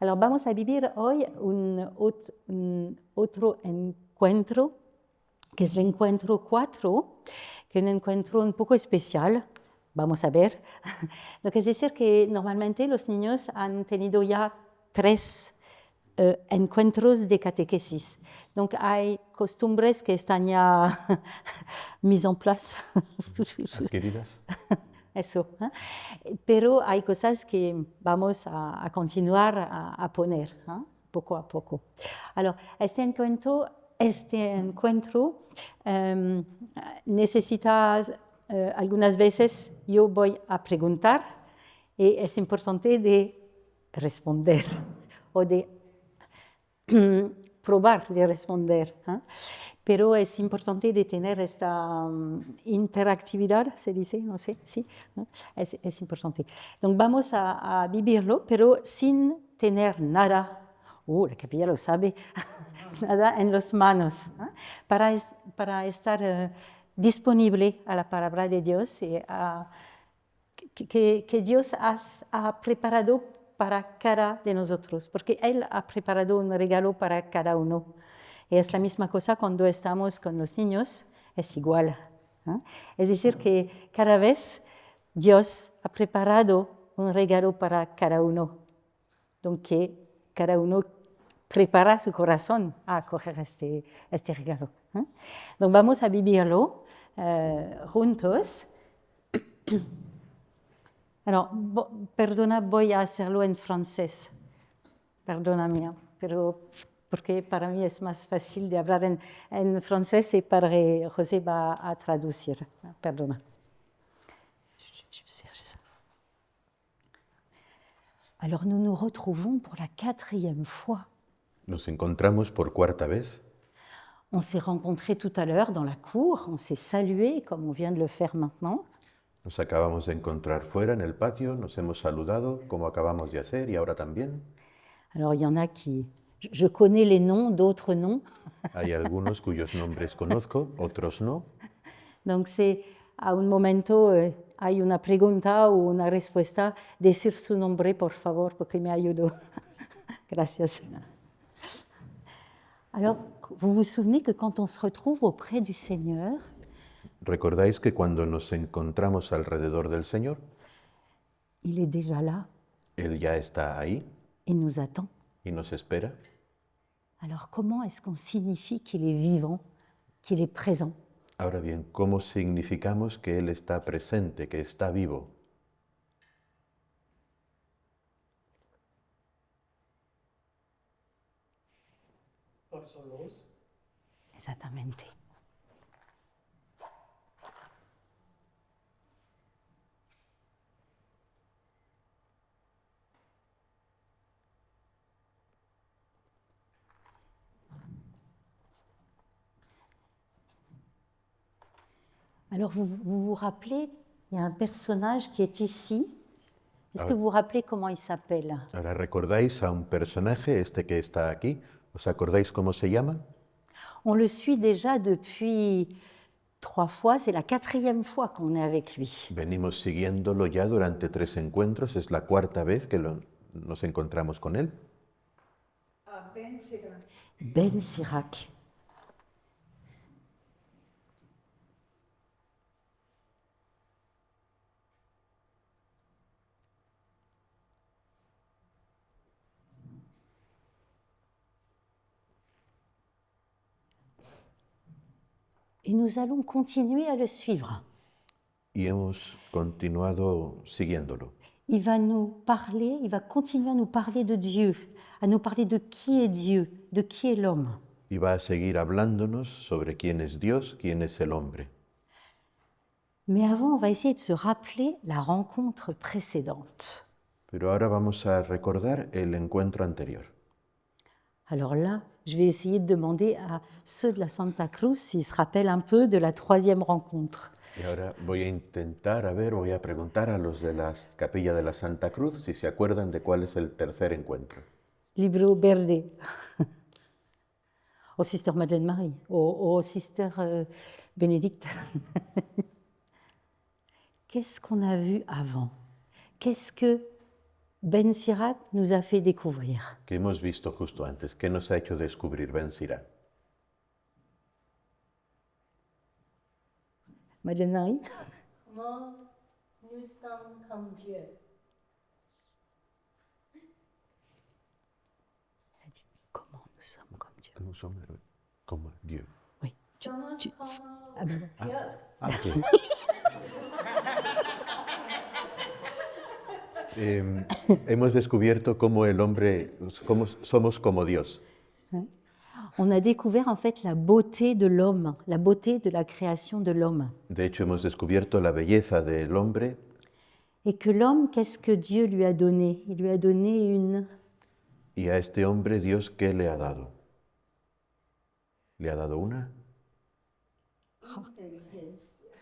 Alors vamos a vivir hoy otro encuentro, que es el encuentro 4, que es un encuentro un poco especial. Vamos a ver. Lo que es decir que normalmente los niños han tenido ya 3 encuentros de catequesis. Donc hay costumbres que están ya mis en place. Adquiridas. Eso. Pero hay cosas que vamos a continuar a poner, poco a poco. Alors, este encuentro necesita, algunas veces yo voy a preguntar y es importante de responder o de probar de responder. Pero es importante de tener esta interactividad, se dice, no sé, sí, ¿no? Es importante. Entonces vamos a vivirlo, pero sin tener nada, la capilla lo sabe, nada en las manos, para estar disponible a la palabra de Dios y que Dios ha preparado para cada de nosotros, porque Él ha preparado un regalo para cada uno. Y es la misma cosa cuando estamos con los niños, es igual. Es decir, que cada vez Dios ha preparado un regalo para cada uno. Entonces, que cada uno prepara su corazón a acoger este regalo. Entonces, vamos a vivirlo juntos. Alors, perdona, voy a hacerlo en francés. Perdóname, pero porque para mí es más fácil de hablar en francés y Padre José va a traducir. Perdona. Alors, nous nous retrouvons pour la 4e fois. Nos encontramos por 4ª vez. On s'est rencontrés tout à l'heure dans la cour, on s'est salués comme on vient de le faire maintenant. Nos acabamos de encontrar fuera en el patio, nos hemos saludado como acabamos de hacer y ahora también. Alors, il y en a qui... Je connais les noms, d'autres non. Hay algunos cuyos nombres conozco, otros no. Donc, c'est a un momento hay una pregunta o una respuesta, decir su nombre, por favor, porque me ayudó. Gracias. Alors, vous vous souvenez que quand on se retrouve auprès du Seigneur, ¿Recordáis que cuando nos encontramos alrededor del Señor, il est déjà là, Él ya está ahí il nous attend. y nos espera? Alors, comment est-ce qu'on signifie qu'il est vivant, qu'il est présent? Ahora bien, ¿cómo significamos que Él está presente, que está vivo? Por solos. Exactamente. Alors, vous vous rappelez, il y a un personnage qui est ici. Est-ce que vous vous rappelez comment il s'appelle? Ahora, ¿recordáis a un personaje, este que está aquí? ¿Os acordáis cómo se llama? On le suit déjà depuis 3 fois, c'est la 4e fois qu'on est avec lui. Venimos siguiéndolo ya durante 3 encuentros, es la 4ª vez que nos encontramos con él. Ben Sirac. Ben Sirac. Et nous allons continuer à le suivre. Y hemos continuado siguiéndolo. Il va nous parler, il va continuer à nous parler de Dieu, à nous parler de qui est Dieu, de qui est l'homme. Y va a seguir hablándonos sobre quién es Dios, quién es el hombre. Mais avant, on va essayer de se rappeler la rencontre précédente. Pero ahora vamos a recordar el encuentro anterior. Alors là, je vais essayer de demander à ceux de la Santa Cruz s'ils se rappellent un peu de la 3e rencontre. Y ahora voy a preguntar a los de la Capilla de la Santa Cruz si se acuerdan de cuál es el tercer encuentro. Libro verde. O Sister Madeleine Marie, o Sister Bénédicte. Qu'est-ce qu'on a vu avant? Qu'est-ce que Ben Sirac nous a fait découvrir. que hemos visto justo antes, que nos ha hecho descubrir Ben Sira. Madeleine-Marie? Comment nous sommes comme Dieu. Elle a dit, comment nous sommes comme Dieu. Nous sommes como Dieu. Oui. Somos como Ah ben, Dios. Ah, ok. Hemos descubierto cómo el hombre, cómo somos como Dios. on a découvert en fait la beauté de l'homme, la beauté de la création de l'homme. De hecho, hemos descubierto la belleza del hombre Et que l'homme, qu'est-ce que Dieu lui a donné? Il lui a donné une... y a este hombre Dios, ¿qué le ha dado? ¿Le ha dado una?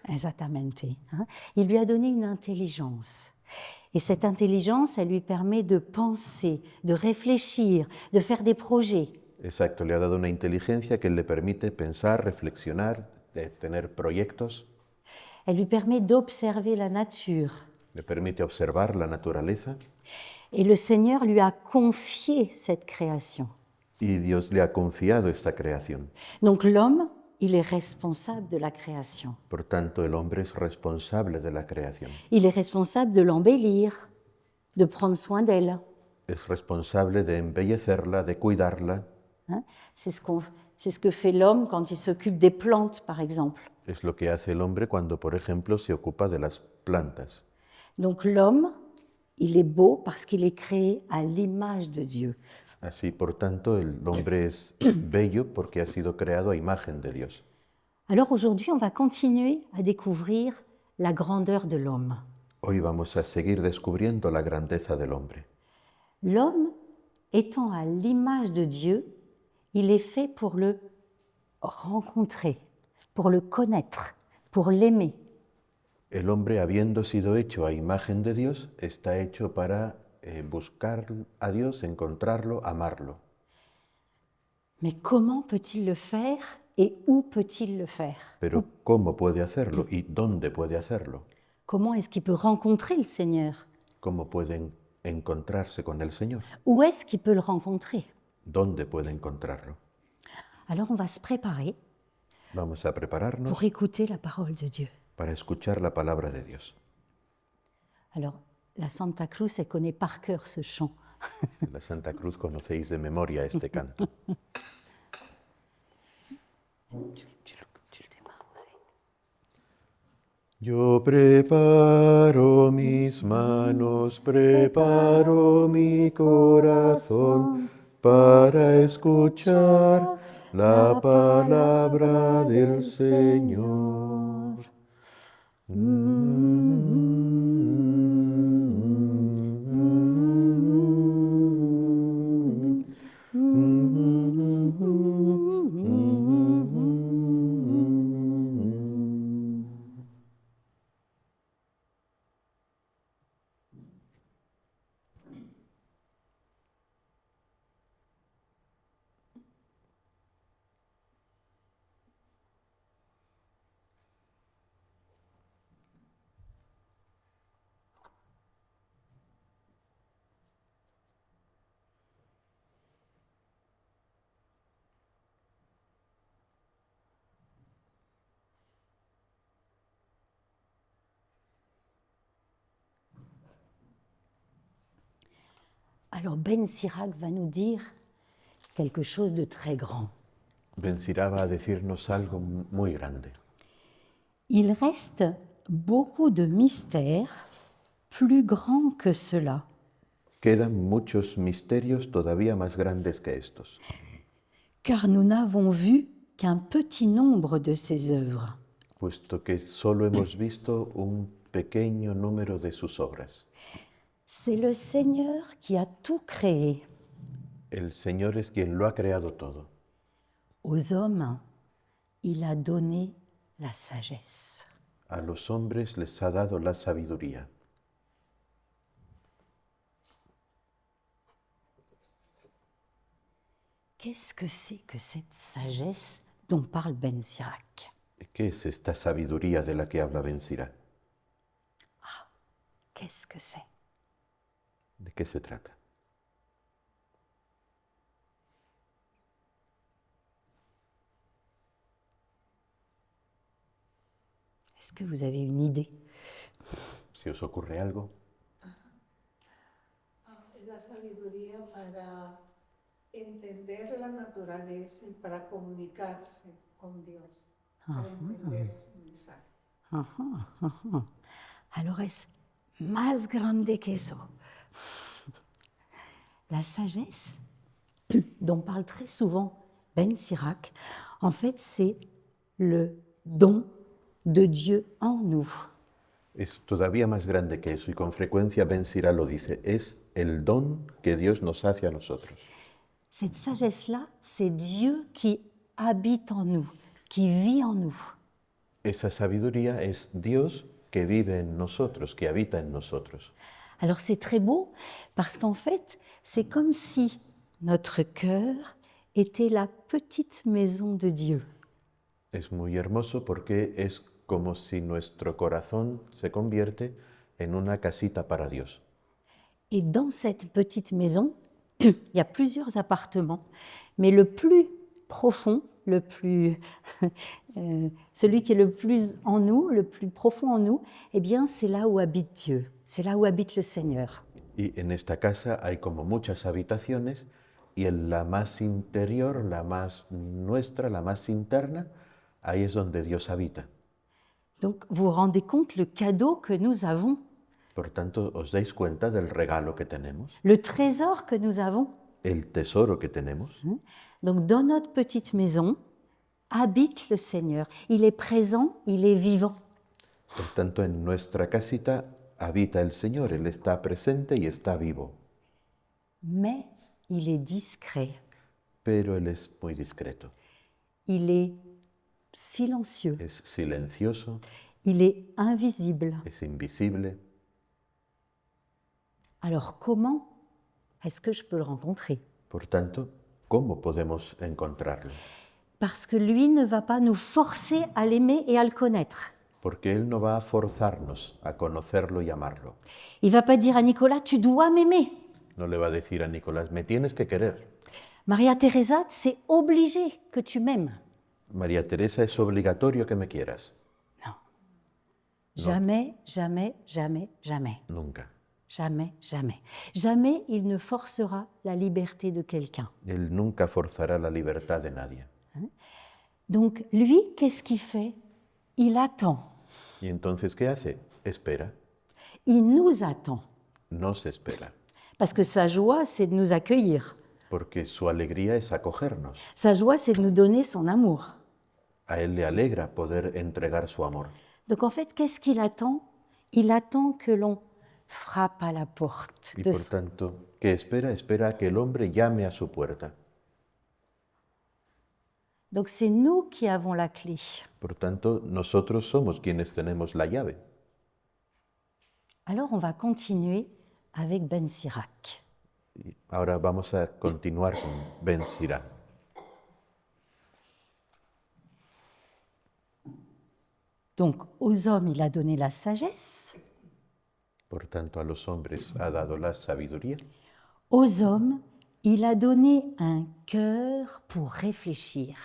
Exactamente. Hein? Il lui a donné une intelligence. Et cette intelligence, elle lui permet de penser, de réfléchir, de faire des projets. Exacto, le ha dado una inteligencia que le permite pensar, reflexionar, de tener proyectos, Elle lui permet d'observer la nature. le permite observar la naturaleza Et le Seigneur lui a confié cette création. y Dios le ha confiado esta creación. Donc l'homme, il est responsable de la création. Por tanto, el hombre es responsable de la creación. Il est responsable de l'embellir, de prendre soin d'elle. Es responsable de embellecerla, de cuidarla. Hein? C'est ce que fait l'homme quand il s'occupe des plantes, par exemple. Es lo que hace el hombre cuando, por ejemplo, se ocupa de las plantas. Donc l'homme, il est beau parce qu'il est créé à l'image de Dieu. Así, por tanto, el hombre es bello porque ha sido creado a imagen de Dios. Alors aujourd'hui, on va continuer à découvrir la grandeur de l'homme. Hoy vamos a seguir descubriendo la grandeza del hombre. L'homme, étant à l'image de Dieu, il est fait pour le rencontrer, pour le connaître, pour l'aimer. El hombre, habiendo sido hecho a imagen de Dios, está hecho para buscar a Dios, encontrarlo, amarlo. Mais comment peut-il le faire et où peut-il le faire? Pero ¿cómo puede hacerlo y dónde puede hacerlo? Comment est-ce qu'il peut rencontrer le Seigneur? ¿Cómo pueden encontrarse con el Señor? Où est-ce qu'il peut le rencontrer? ¿Dónde puede encontrarlo? Alors on va se préparer Vamos a prepararnos pour écouter la parole de Dieu. para escuchar la palabra de Dios. Alors, la Santa Cruz, elle connaît par cœur ce chant. En la Santa Cruz conocéis de memoria este canto. Tu le démarres aussi. Yo preparo mis manos, preparo mi corazón para escuchar la palabra del Señor. Alors Ben Sirac va nous dire quelque chose de très grand. Ben Sira va a decirnos algo muy grande. Il reste beaucoup de mystères plus grands que cela, Quedan muchos misterios todavía más grandes que estos, car nous n'avons vu qu'un petit nombre de ses œuvres. puesto que solo hemos visto un pequeño número de sus obras. C'est le Seigneur qui a tout créé. El Señor es quien lo ha creado todo. Aux hommes, il a donné la sagesse. A los hombres les ha dado la sabiduría. Qu'est-ce que c'est que cette sagesse dont parle Ben Sirac? ¿Qué es esta sabiduría de la que habla Ben Sira? Qu'est-ce que c'est? ¿De qué se trata? Est-ce que vous avez une idée? Si os ocurre algo, La sabiduría para entender la naturaleza y para comunicarse con Dios, para entender su mensaje. Alors es más grande que eso. La sagesse, dont parle très souvent Ben Sirac, en fait, c'est le don de Dieu en nous. es todavía más grande que eso y con frecuencia Ben Sira lo dice, es el don que Dios nos hace a nosotros. Cette sagesse-là, c'est Dieu qui habite en nous, qui vit en nous. Esa sabiduría es Dios que vive en nosotros, que habita en nosotros. Alors c'est très beau parce qu'en fait, c'est comme si notre cœur était la petite maison de Dieu. Es muy hermoso porque es como si nuestro corazón se convierte en una casita para Dios. Et dans cette petite maison, il y a plusieurs appartements, mais le plus profond, le plus, celui qui est le plus en nous, le plus profond en nous, eh bien c'est là où habite Dieu, c'est là où habite le Seigneur. Y en esta casa hay como muchas habitaciones y en la más interior, la más nuestra, la más interna, ahí es donde Dios habita. Donc vous vous rendez compte le cadeau que nous avons, Por tanto, ¿os dais cuenta del regalo que tenemos? le trésor que nous avons. El tesoro que tenemos. Donc dans notre petite maison habite le Seigneur. Il est présent, il est vivant. Por tanto, en nuestra casita habita el Señor, Él está presente y está vivo, Mais il est discret, pero Él es muy discreto, il est silencieux, es silencioso, il est invisible. es invisible. Alors comment est-ce que je peux le rencontrer? Por tanto, ¿cómo podemos encontrarlo? Parce que lui ne va pas nous forcer à l'aimer et à le connaître. Porque Él no va a forzarnos a conocerlo y amarlo. Il va pas dire à Nicolas, tu dois m'aimer. No le va a decir a Nicolás, me tienes que querer. Maria Teresa, c'est obligé que tu m'aimes. María Teresa, es obligatorio que me quieras. Jamais, jamais, jamais, jamais. Nunca. Jamais, jamais. Jamais il ne forcera la liberté de quelqu'un. Él nunca forzará la libertad de nadie. Donc lui, qu'est-ce qu'il fait? Il attend. ¿Y entonces qué hace? Espera. Il nous attend. Nos espera. Parce que sa joie, c'est de nous accueillir. Porque su alegría es acogernos. Sa joie, c'est de nous donner son amour. A Él le alegra poder entregar su amor. Donc en fait, qu'est-ce qu'il attend? Il attend que l'on frappe à la porte. Y por tanto, ¿qué espera? Espera a que el hombre llame a su puerta. Donc c'est nous qui avons la clé. Por tanto, nosotros somos quienes tenemos la llave. Alors on va continuer avec Ben Sirac. Y ahora vamos a continuar con Ben Sira. Donc aux hommes, il a donné la sagesse. Por tanto, a los hombres ha dado la sabiduría. Aux hommes, il a donné un cœur pour réfléchir.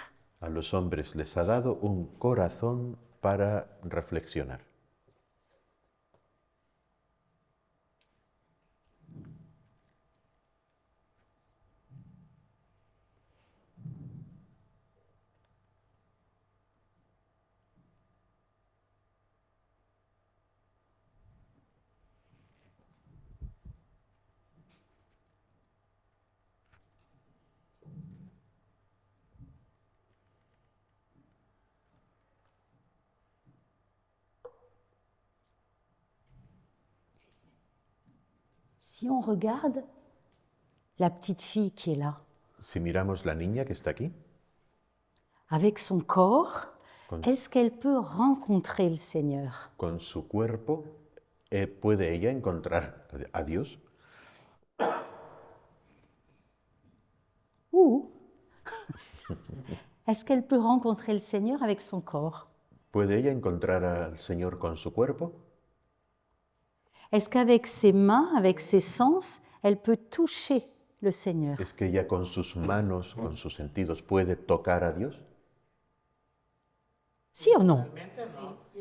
A los hombres les ha dado un corazón para reflexionar. Si on regarde la petite fille qui est là, Si miramos la niña que está aquí, avec son corps, Con- est-ce qu'elle peut rencontrer le Seigneur? con su cuerpo, ¿puede ella encontrar a Dios? Ou est-ce qu'elle peut rencontrer le Seigneur avec son corps? ¿Puede ella encontrar al Señor con su cuerpo? Est-ce qu'avec ses mains, avec ses sens, elle peut toucher le Seigneur? ¿Es que ella con sus manos, con sus sentidos, puede tocar a Dios? ¿Sí o no?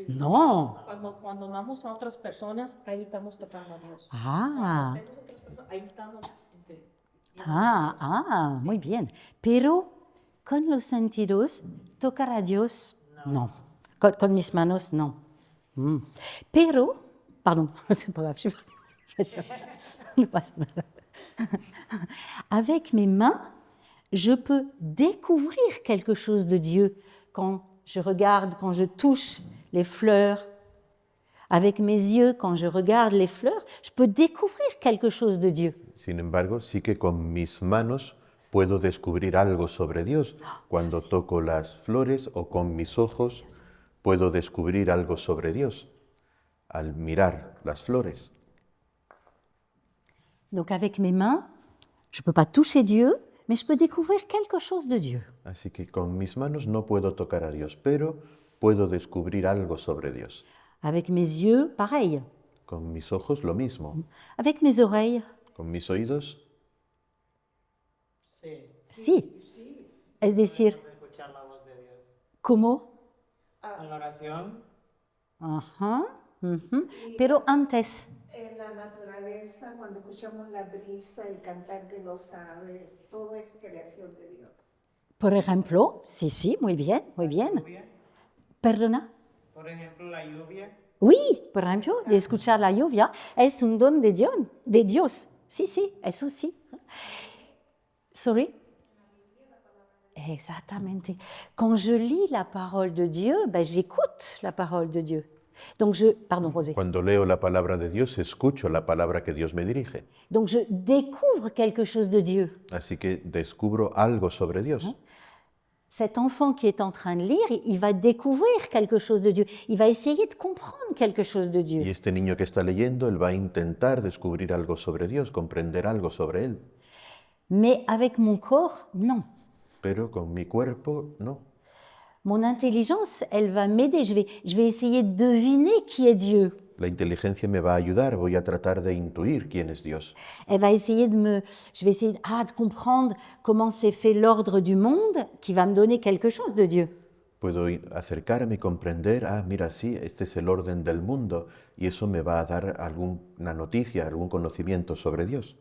No. Cuando amamos a otras personas, ahí estamos tocando a Dios. Ah, Hacemos otras personas, ahí estamos. muy bien. Pero con los sentidos, tocar a Dios, no. Con mis manos, no. Pero, pardon, c'est pas grave, no pasa nada. Avec mes mains, je peux découvrir quelque chose de Dieu quand je regarde, quand je touche les fleurs. Avec mes yeux, quand je regarde les fleurs, je peux découvrir quelque chose de Dieu. Sin embargo, sí que con mis manos puedo descubrir algo sobre Dios. Cuando toco las flores o con mis ojos puedo descubrir algo sobre Dios al mirar las flores. Donc avec mes mains, je ne peux pas toucher Dieu, mais je peux découvrir quelque chose de Dieu. Así que con mis manos no puedo tocar a Dios, pero puedo descubrir algo sobre Dios. Avec mes yeux, pareil. Con mis ojos lo mismo. Avec mes oreilles, Con mis oídos, sí. Es decir, Escuchar la voz de Dios. ¿cómo? En la oración, Ajá, ujú. Pero antes, En la naturaleza, cuando escuchamos la brisa, el cantar de los aves, todo es creación de Dios. por ejemplo, sí, muy bien, muy bien. lluvia, Perdona. por ejemplo, la lluvia. Oui, por ejemplo, de escuchar la lluvia es un don de Dios. Sí, eso sí. Sorry? Exactamente. Quand je lis la parole de Dieu, ben, j'écoute la parole de Dieu. Donc pardon Rosé, cuando leo la palabra de Dios, escucho la palabra que Dios me dirige. donc je découvre quelque chose de Dieu. Así que descubro algo sobre Dios. Cet enfant qui est en train de lire, il va découvrir quelque chose de Dieu. Il va essayer de comprendre quelque chose de Y Dieu. este niño que está leyendo, él va a intentar descubrir algo sobre Dios, comprender algo sobre Él. Mais avec mon corps, non. Pero con mi cuerpo, no. Mon intelligence, elle va m'aider. Je vais essayer de deviner qui est Dieu. La inteligencia me va a ayudar, voy a tratar de intuir quién es Dios. Je vais essayer de comprendre comment s'est fait l'ordre du monde, qui va me donner quelque chose de Dieu. Puedo acercarme y comprender, mira, sí, este es el orden del mundo, y eso me va a dar alguna noticia, algún conocimiento sobre Dios.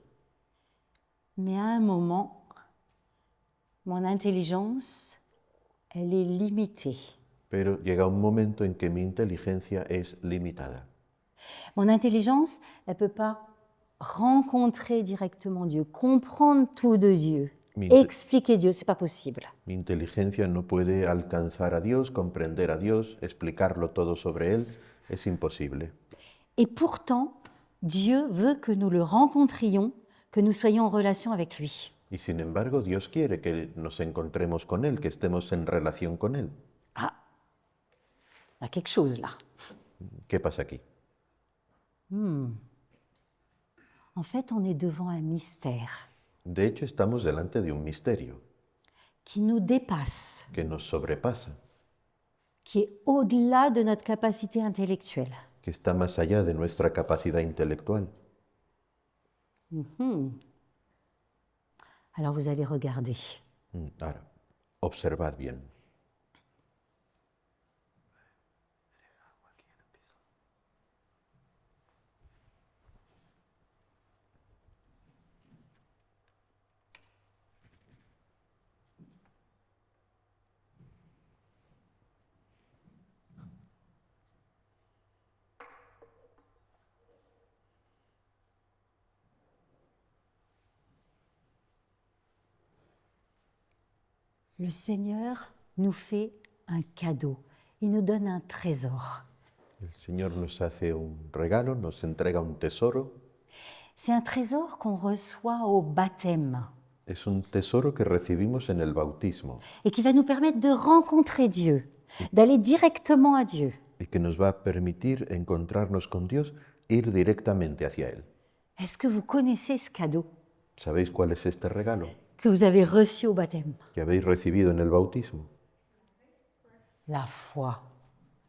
Mais à un moment, mon intelligence, elle est limitée. Pero llega un momento en que mi inteligencia es limitada. Mon intelligence, elle ne peut pas rencontrer directement Dieu, comprendre tout de Dieu, expliquer Dieu, ce n'est pas possible. Mi inteligencia no puede alcanzar a Dios, comprender a Dios, explicarlo todo sobre Él, es imposible. Et pourtant, Dieu veut que nous le rencontrions, que nous soyons en relation avec lui. Y sin embargo, Dios quiere que nos encontremos con Él, que estemos en relación con Él. Ah, il y a quelque chose là. ¿Qué pasa aquí? En fait, on est devant un mystère De hecho, estamos delante de un misterio qui nous dépasse, que nos sobrepasa, qui est au-delà de notre capacité intellectuelle. que está más allá de nuestra capacidad intelectual. Alors vous allez regarder. Ahora, observad bien. Le Seigneur nous fait un cadeau. Il nous donne un trésor. El Señor nos hace un regalo, nos entrega un tesoro. C'est un trésor qu'on reçoit au baptême Es un tesoro que recibimos en el bautismo et qui va nous permettre de rencontrer Dieu, d'aller directement à Dieu. y que nos va a permitir encontrarnos con Dios, ir directamente hacia Él. Est-ce que vous connaissez ce cadeau ¿Sabéis cuál es este regalo que vous avez reçu au baptême? que habéis recibido en el bautismo? La foi,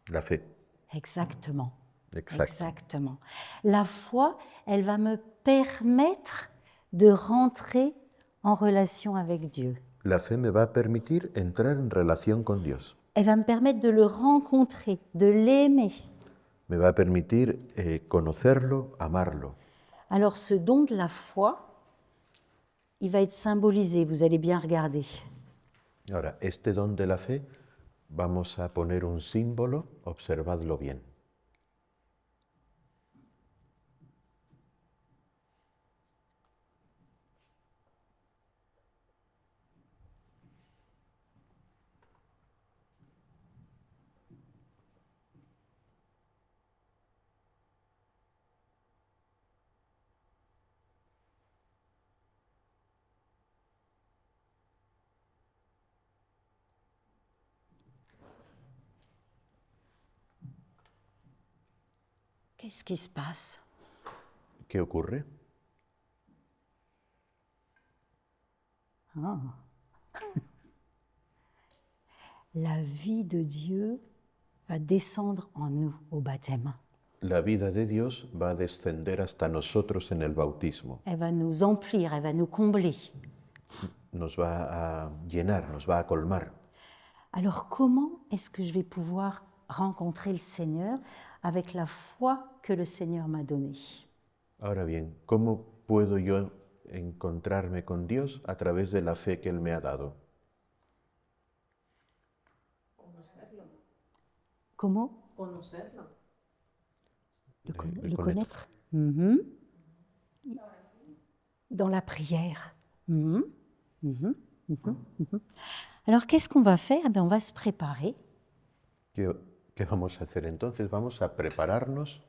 La fe. exactement. Exacto. Exactement. La foi, elle va me permettre de rentrer en relation avec Dieu. La fe me va a permitir entrar en relación con Dios. Elle va me permettre de le rencontrer, de l'aimer. Me va a permitir conocerlo, amarlo. Alors ce don de la foi, il va être symbolisé, vous allez bien regarder. Ahora, este don de la fe, vamos a poner un símbolo, observadlo bien. Qu'est-ce qui se passe? ¿Qué ocurre? Ah. La vie de Dieu va descendre en nous au baptême. La vida de Dios va a descender hasta nosotros en el bautismo. Elle va nous emplir, elle va nous combler. Nos va a llenar, nos va a colmar. Alors comment est-ce que je vais pouvoir rencontrer le Seigneur avec la foi que le Seigneur m'a donnée? Ahora bien, ¿cómo puedo yo encontrarme con Dios a través de la fe que Él me ha dado? Comment? Conocerlo. Le connaître. Mhm. Dans la prière. Mhm. Mhm. Mhm. Mhm. Alors qu'est-ce qu'on va faire? Eh bien, on va se préparer. ¿Qué vamos a hacer entonces? Vamos a prepararnos.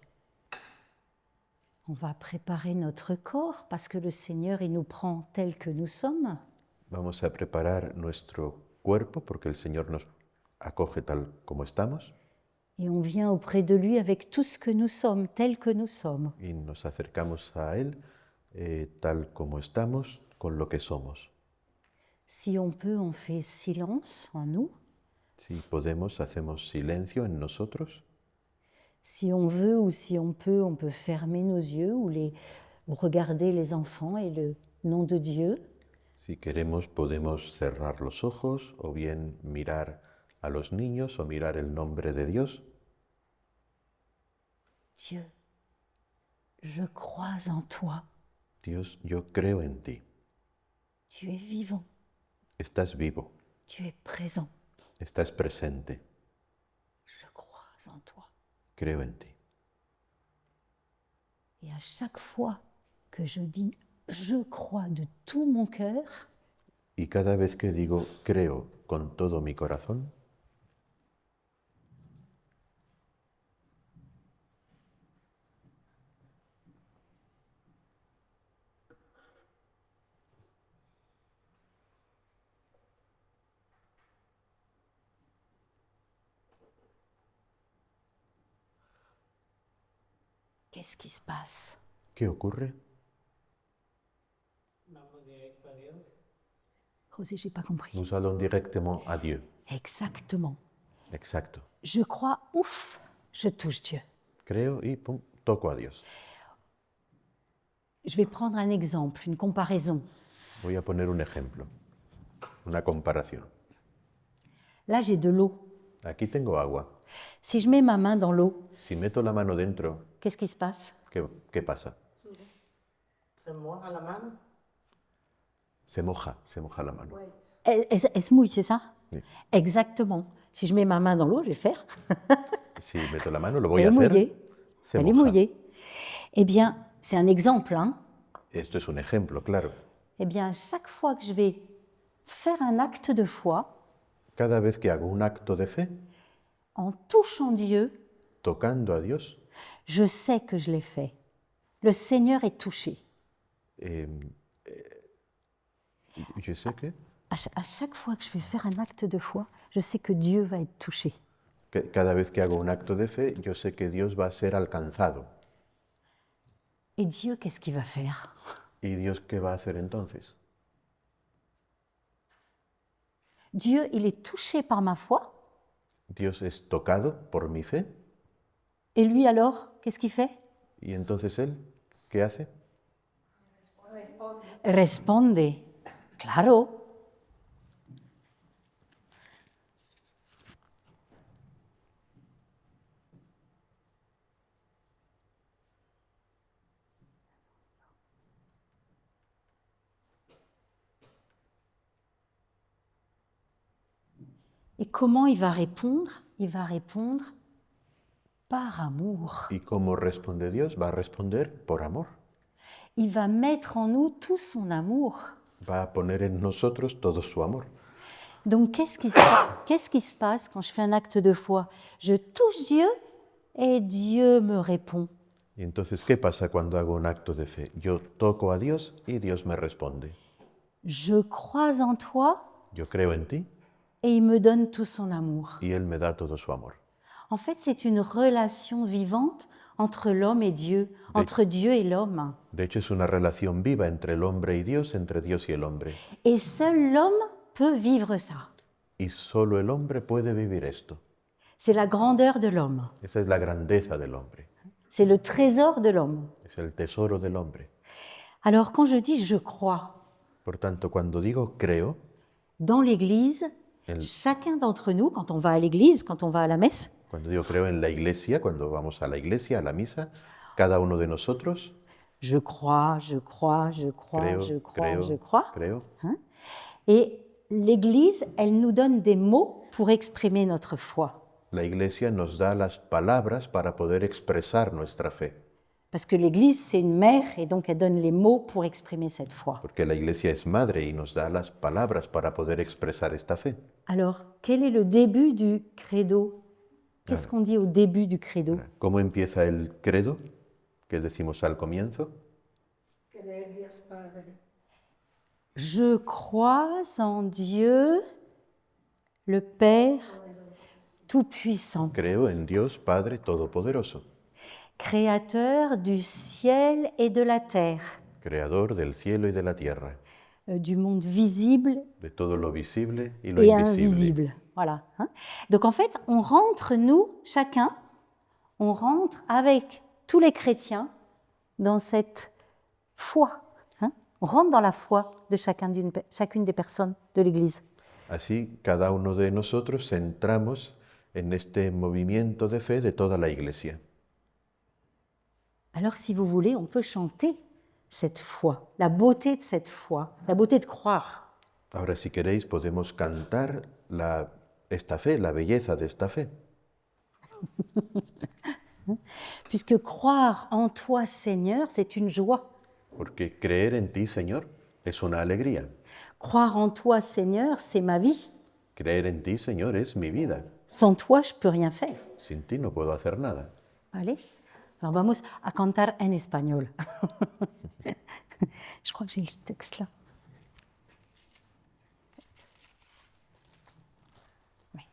On va préparer notre corps parce que le Seigneur, il nous prend tel que nous sommes. Vamos a preparar nuestro cuerpo porque el Señor nos acoge tal como estamos. Et on vient auprès de lui avec tout ce que nous sommes, tel que nous sommes. Y nos acercamos a Él tal como estamos, con lo que somos. Si on peut, on fait silence en nous. Si podemos, hacemos silencio en nosotros. Si on veut ou si on peut fermer nos yeux ou regarder les enfants et le nom de Dieu. Si queremos, podemos cerrar los ojos o bien mirar a los niños o mirar el nombre de Dios. Dieu, je crois en toi. Dios, yo creo en ti. Tu es vivant. Estás vivo. Tu es présent. Estás presente. Je crois en toi. Creo en ti. Et à chaque fois que je dis je crois de tout mon cœur, Y cada vez que digo creo con todo mi corazón, qu'est-ce qui se passe? ¿qué ocurre? Vamos directo a Dios. José, j'ai pas compris. Nous allons directement à Dieu. Exactement. Exacto. Je crois, ouf, je touche Dieu. Creo y pum, toco a Dios. Je vais prendre un exemple, une comparaison. Voy a poner un ejemplo, una comparación. Là, j'ai de l'eau. Aquí tengo agua. Si je mets ma main dans l'eau, Si meto la mano dentro, qu'est-ce qui se passe? ¿qué pasa? Se moja la mano. Se moja la mano. Elle se mouille, c'est ça? Oui. Exactement. Si je mets ma main dans l'eau, je vais faire. Si meto la mano, lo voy Elle a est hacer. mouillée. Se Elle est moja. mouillée. Eh bien, c'est un exemple, hein? Esto es un ejemplo, claro. Eh bien, chaque fois que je vais faire un acte de foi, Cada vez que hago un acto de fe, en touchant Dieu, tocando a Dios, je sais que je l'ai fait. Le Seigneur est touché. je sais que À chaque fois que je vais faire un acte de foi, je sais que Dieu va être touché. cada vez que hago un acto de fe, yo sé que Dios va a ser alcanzado. Et Dieu, qu'est-ce qu'il va faire? ¿Y Dios qué va a hacer entonces? Dieu, il est touché par ma foi. Dios es tocado por mi fe Et lui alors, qu'est-ce qu'il fait? ¿Y entonces él qué hace? Responde. Claro. Et comment il va répondre? Il va répondre par amour. ¿Y cómo responde Dios? Va a responder por amor. Il va mettre en nous tout son amour. Va a poner en nosotros todo su amor. Donc qu'est-ce qui se passe quand je fais un acte de foi? Je touche Dieu et Dieu me répond. Y entonces, ¿qué pasa cuando hago un acto de fe? Yo toco a Dios y Dios me responde. Je crois en toi Yo creo en ti et il me donne tout son amour. y Él me da todo su amor. En fait, c'est une relation vivante entre l'homme et Dieu, entre Dieu et l'homme. De hecho, es una relación viva entre el hombre y Dios, entre Dios y el hombre. Et seul l'homme peut vivre ça. Y solo el hombre puede vivir esto. C'est la grandeur de l'homme. Esa es la grandeza del hombre. C'est le trésor de l'homme. Es el tesoro del hombre. Alors quand je dis je crois, Por tanto, cuando digo creo, dans l'Église, chacun d'entre nous, quand on va à l'Église, quand on va à la messe, cuando digo creo en la iglesia, cuando vamos a la iglesia, a la misa, cada uno de nosotros, je crois, je crois, je crois, creo, je crois, creo, je crois. creo. Et l'Église, elle nous donne des mots pour exprimer notre foi. La iglesia nos da las palabras para poder expresar nuestra fe. Parce que l'Église, c'est une mère et donc elle donne les mots pour exprimer cette foi. Porque la iglesia es madre y nos da las palabras para poder expresar esta fe. Alors, quel est le début du credo? Qu'est-ce qu'on dit au début du credo? ¿Cómo empieza el credo? ¿Qué decimos al comienzo? Creer en Dios Padre, Je crois en Dieu, le Père Tout-Puissant, Creo en Dios Padre Todopoderoso, Créateur du ciel et de la terre, Creador del cielo y de la tierra, du monde visible de todo lo visible y lo et invisible. invisible. Voilà. Donc en fait, on rentre, nous, chacun, on rentre avec tous les chrétiens dans cette foi. On rentre dans la foi de chacune des personnes de l'Église. Así, cada uno de nosotros entramos en este movimiento de fe de toda la iglesia. Alors si vous voulez, on peut chanter cette foi, la beauté de cette foi, la beauté de croire. Ahora, si queréis, podemos cantar esta fe, la belleza de esta fe. Puisque croire en toi, Seigneur, c'est une joie. Porque creer en ti, Señor, es una alegría. Croire en toi, Seigneur, c'est ma vie. Creer en ti, Señor, es mi vida. Sans toi, je peux rien faire. Sin ti no puedo hacer nada. Allez, alors vamos a cantar en espagnol. Je crois que j'ai le texte là. Oui.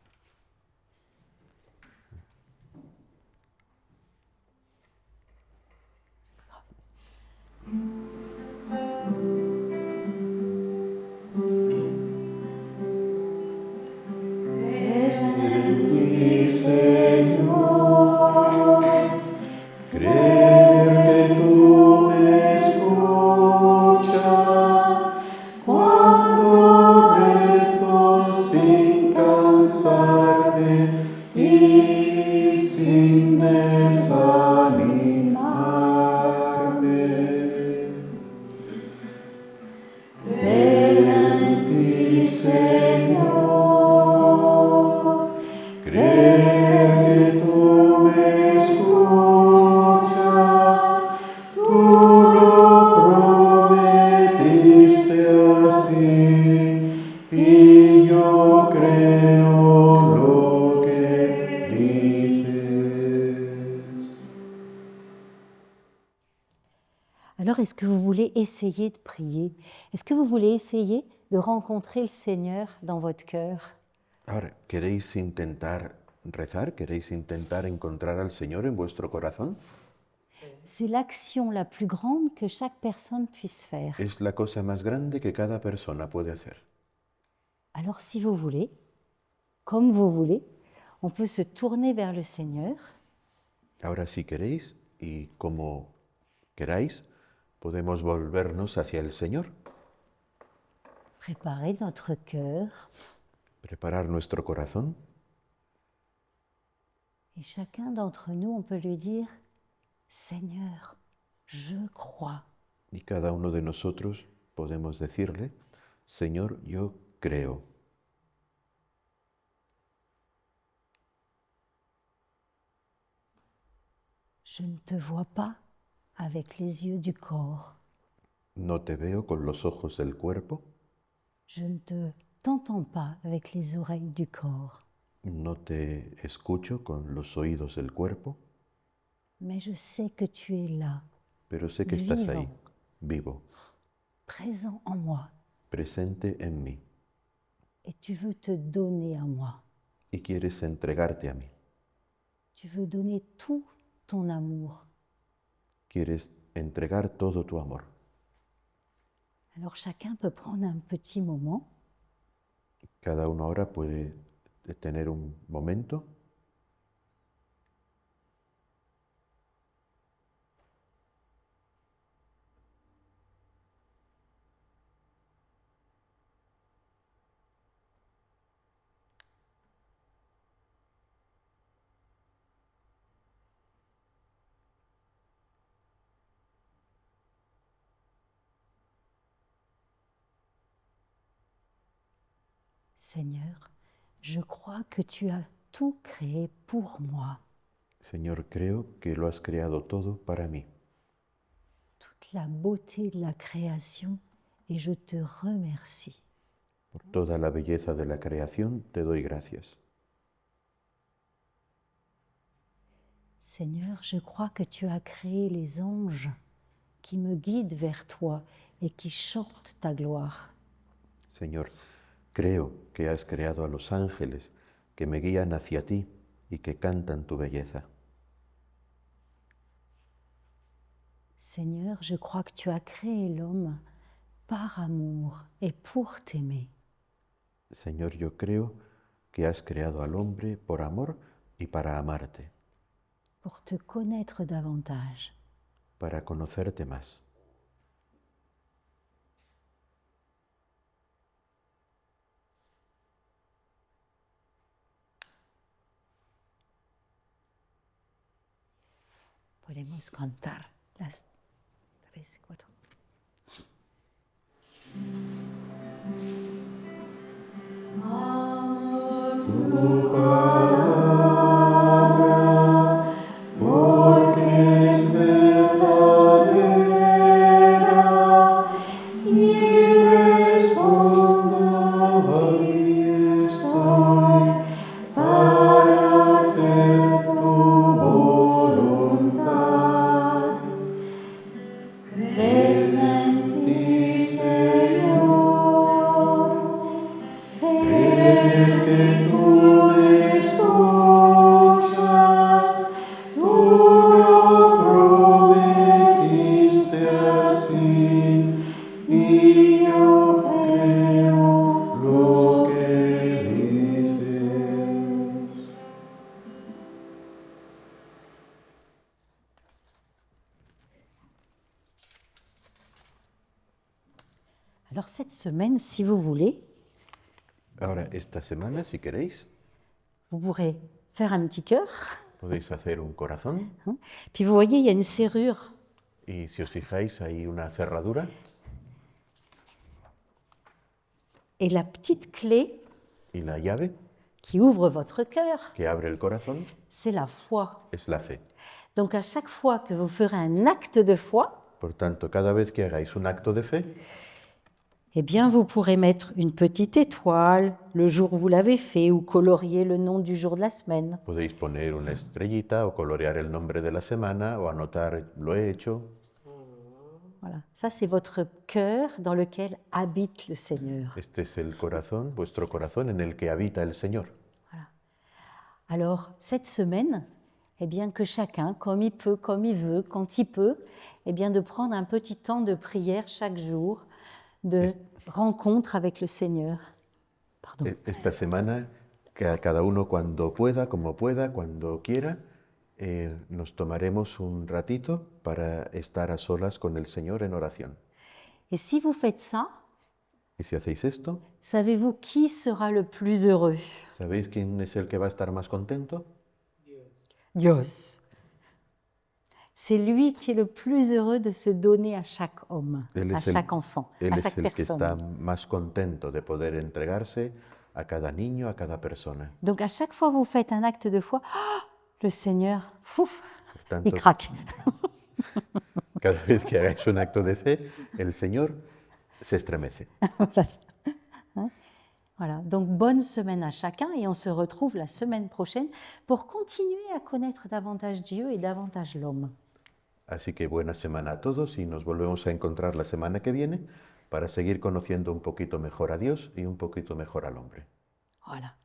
Creer que tú me escuchas cuando rezo sin cansarme y sin desanimarme. Ven en ti, Señor. Creer que tú me escuchas, tú lo prometiste así, y yo creo lo que dices. Alors, est-ce que vous voulez essayer de prier? Est-ce que vous voulez essayer de rencontrer le Seigneur dans votre cœur? Ahora, ¿queréis intentar rezar? ¿Queréis intentar encontrar al Señor en vuestro corazón? C'est l'action la plus grande que chaque personne puisse faire. Es la cosa más grande que cada persona puede hacer. Alors, si vous voulez, comme vous voulez, on peut se tourner vers le Seigneur Ahora, si queréis y como queráis, podemos volvernos hacia el Señor, Préparer notre cœur preparar nuestro corazón et chacun d'entre nous, on peut lui dire, Seigneur, je crois. y cada uno de nosotros podemos decirle, Señor, yo creo. Je ne te vois pas avec les yeux du corps. No te veo con los ojos del cuerpo, Je ne t'entends pas avec les oreilles du corps. no te escucho con los oídos del cuerpo, Mais je sais que tu es là, pero sé que estás ahí, Vivant. vivo, présent en moi, presente en mí, et tu veux te donner à moi. y quieres entregarte a mí. Tu veux donner tout ton amour. Quieres entregar todo tu amor. Alors chacun peut prendre un petit moment Cada uno ahora puede tener un momento Seigneur, je crois que tu as tout créé pour moi. Señor, creo que lo has creado todo para mí. Toute la beauté de la création et je te remercie. Por toda la belleza de la creación te doy gracias. Seigneur, je crois que tu as créé les anges qui me guident vers toi et qui chantent ta gloire. Señor, creo que has creado a los ángeles que me guían hacia ti y que cantan tu belleza. Seigneur, je crois que tu as créé l'homme par amour et pour t'aimer. Señor, yo creo que has creado al hombre por amor y para amarte, Pour te connaître davantage. para conocerte más. Podemos cantar las 3, 4. Alors cette semaine, si vous voulez, Ahora, esta semana, si queréis, vous pourrez faire un petit cœur. podéis hacer un corazón Hein. Puis vous voyez, il y a une serrure. y si os fijáis hay una cerradura Et la petite clé y la llave qui ouvre votre cœur, que abre el corazón c'est la foi. es la fe. Donc à chaque fois que vous ferez un acte de foi, Por tanto, cada vez que hagáis un acto de fe, eh bien vous pourrez mettre une petite étoile le jour où vous l'avez fait ou colorier le nom du jour de la semaine. podéis poner una estrellita o colorear el nombre de la semana o anotar lo he hecho. Voilà, ça c'est votre cœur dans lequel habite le Seigneur. Este es el corazón, vuestro corazón en el que habita el Señor. Alors cette semaine, eh bien que chacun, comme il peut, comme il veut, quand il peut, eh bien de prendre un petit temps de prière chaque jour, de rencontre avec le Seigneur. Pardon. Esta semana, que cada uno cuando pueda, como pueda, cuando quiera, nos tomaremos un ratito para estar a solas con el Señor en oración. Et si vous faites ça, Y si hacéis esto, savez-vous qui sera le plus heureux? ¿sabéis quién es el que va a estar más contento? Dios. C'est lui qui est le plus heureux de se donner à chaque homme, Él à es el, chaque enfant, él à es chaque el que está personne. más contento de poder entregarse a cada niño, a cada persona. Donc à chaque fois que vous faites un acte de foi, le Seigneur, fouf, Por il tanto, craque. cada vez que hagáis un acto de fe, el Señor se estremece. Voilà. Hein? Voilà. Donc bonne semaine à chacun et on se retrouve la semaine prochaine pour continuer à connaître davantage Dieu et davantage l'homme. Así que buena semana a todos y nos volvemos a encontrar la semana que viene para seguir conociendo un poquito mejor a Dios y un poquito mejor al hombre. Voilà.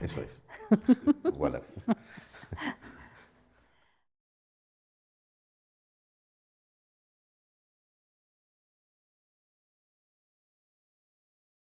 Eso es. Voilà.